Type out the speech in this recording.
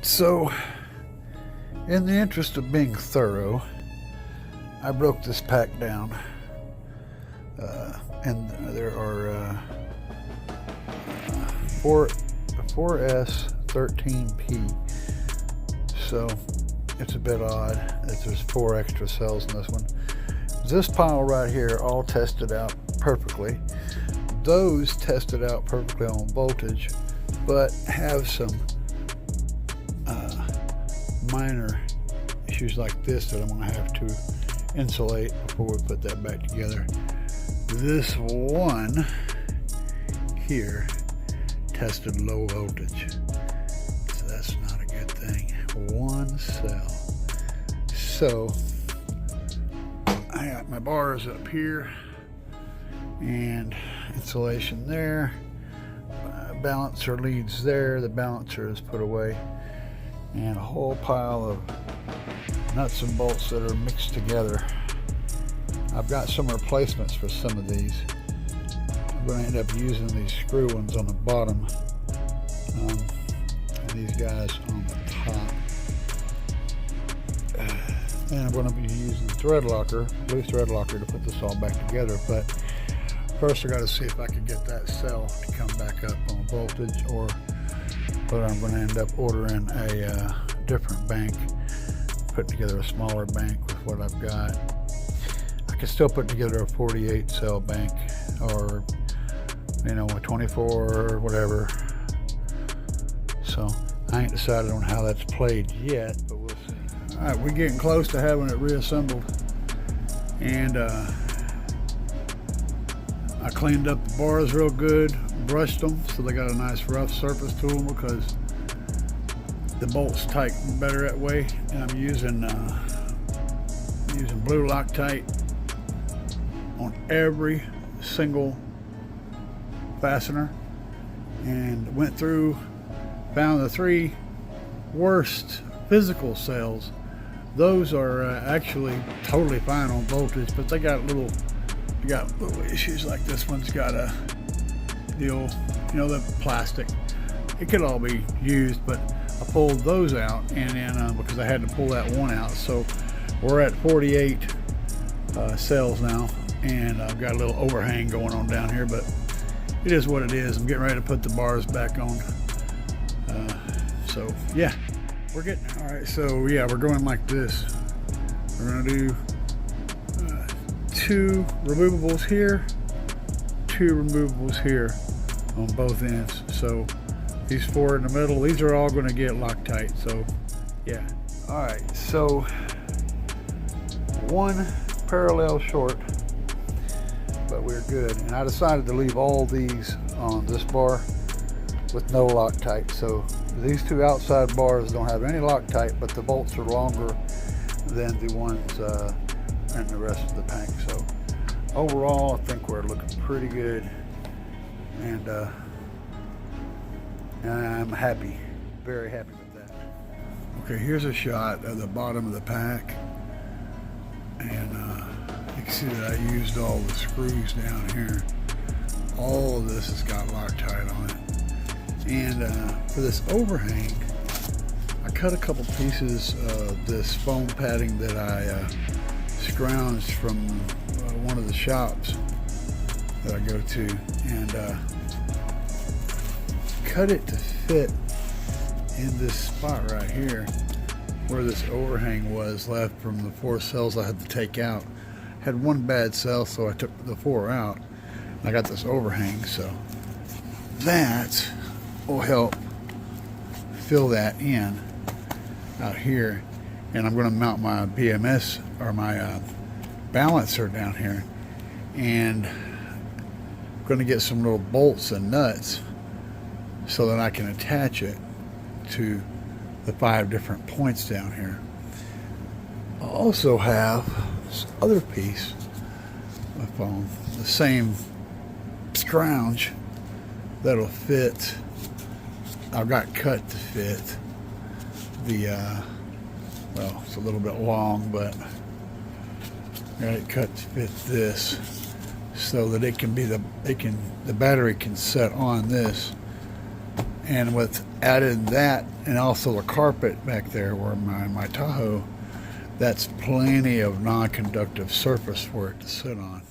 Alright, so in the interest of being thorough, I broke this pack down, and there are 4S13P, so it's a bit odd that there's 4 extra cells in this one. This pile right here all tested out perfectly. Those tested out perfectly on voltage, but have some minor issues like this that I'm going to have to insulate before we put that back together. This one here tested low voltage, so that's not a good thing. One cell. So I got my bars up here and insulation there, balancer leads there, the balancer is put away, and a whole pile of nuts and bolts that are mixed together. I've got some replacements for some of these. I'm going to end up using these screw ones on the bottom, and these guys on the top. And I'm going to be using thread locker, blue thread locker, to put this all back together. But first I got to see if I can get that cell to come back up on voltage, or whether I'm going to end up ordering a different bank, put together a smaller bank with what I've got. I can still put together a 48 cell bank, or you know, a 24 or whatever. So I ain't decided on how that's played yet, but we'll see. All right, we're getting close to having it reassembled, and I cleaned up the bars real good, brushed them so they got a nice rough surface to them, because the bolts tighten better that way. And I'm using blue Loctite on every single fastener, and went through, found the 3 worst physical cells. Those are actually totally fine on voltage, but they got little issues. Like this one's got a deal, you know, the plastic. It could all be used, but I pulled those out, and then because I had to pull that one out. So we're at 48 cells now, and I've got a little overhang going on down here, but it is what it is. I'm getting ready to put the bars back on. So yeah, we're getting, all right. So yeah, we're going like this. We're gonna do 2 removables here, 2 removables here on both ends. So these 4 in the middle, these are all going to get Loctite. So yeah. All right, so 1 parallel short, but we're good. And I decided to leave all these on this bar with no Loctite. So these 2 outside bars don't have any Loctite, but the bolts are longer than the ones in the rest of the tank. So overall, I think we're looking pretty good, and I'm happy, very happy with that. Okay, here's a shot of the bottom of the pack, and you can see that I used all the screws down here. All of this has got Loctite on it. And for this overhang, I cut a couple pieces of this foam padding that I scrounged from one of the shops that I go to, and cut it to fit in this spot right here where this overhang was left from the 4 cells I had to take out. Had 1 bad cell, so I took the 4 out. I got this overhang, so that will help fill that in out here. And I'm going to mount my BMS, or my balancer, down here, and I'm going to get some little bolts and nuts so that I can attach it to the 5 different points down here. I also have this other piece of foam, the same scrounge, that'll fit. I've got cut to fit the well, it's a little bit long, but I got it cut to fit this so that it can be the battery can set on this, And with added that, and also the carpet back there where my Tahoe, that's plenty of non-conductive surface for it to sit on.